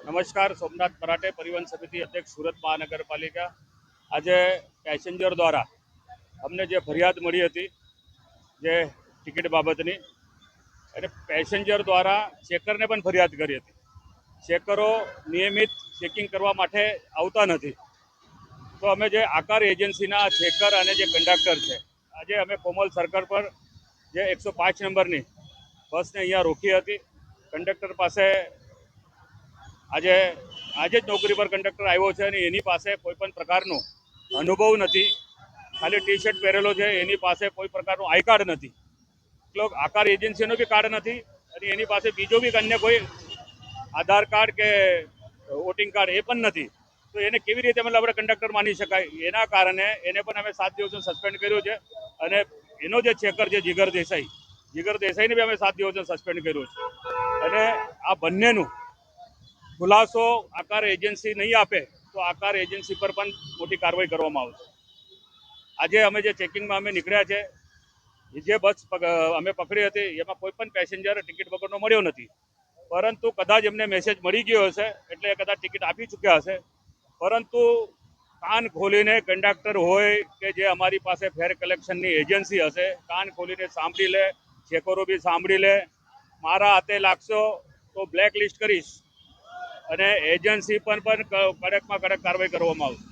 નમસ્કાર, સોમનાથ મરાઠે પરિવહન સમિતિ અધ્યક્ષ સુરત મહાનગરપાલિકા। આજે પેસેન્જર દ્વારા અમને જે ફરિયાદ મળી હતી જે ટિકિટ બાબતની, અને પેસેન્જર દ્વારા ચેકરને પણ ફરિયાદ કરી હતી। ચેકરો નિયમિત ચેકિંગ કરવા માટે આવતા નથી, તો અમે જે આકાર એજન્સીના ચેકર અને જે કંડક્ટર છે, આજે અમે કોમલ સર્કલ પર જે 105 નંબરની બસને અહીંયા રોકી હતી। કંડક્ટર પાસે આજે જ નોકરી પર કંડક્ટર આવ્યો છે અને એની પાસે કોઈ પણ પ્રકારનો અનુભવ નથી, ખાલી ટી શર્ટ પહેરેલો છે, એની પાસે કોઈ પ્રકારનું આઈ કાર્ડ નથી, મતલબ આકાર એજન્સીનો બી કાર્ડ નથી અને એની પાસે બીજો બી અન્ય કોઈ આધાર કાર્ડ કે વોટિંગ કાર્ડ એ પણ નથી। તો એને કેવી રીતે મતલબ આપણે કંડક્ટર માની શકાય? એના કારણે એને પણ અમે 7 દિવસનું સસ્પેન્ડ કર્યું છે અને એનો જે ચેકર છે જીગર દેસાઈને બી અમે 7 દિવસનું સસ્પેન્ડ કર્યું છે। અને આ બંનેનું ખુલાસો આકાર એજન્સી નહીં આપે તો આકાર એજન્સી પર પણ મોટી કાર્યવાહી કરવામાં આવશે। આજે અમે જે ચેકિંગમાં અમે નીકળ્યા છે, જે બસ અમે પકડી હતી એમાં કોઈ પણ પેસેન્જર ટિકિટ વગરનો મળ્યો નથી, પરંતુ કદાચ એમને મેસેજ મળી ગયો હશે એટલે કદાચ ટિકિટ આપી ચૂક્યા હશે। પરંતુ કાન ખોલીને કંડક્ટર હોય કે જે અમારી પાસે ફેર કલેક્શનની એજન્સી હશે, કાન ખોલીને સાંભળી લે, ચેકરો બી સાંભળી લે। મારા હાથે લાગશો તો બ્લેક લિસ્ટ કરીશ અને એજન્સી પર પણ કડકમાં કડક કાર્યવાહી કરવામાં આવશે।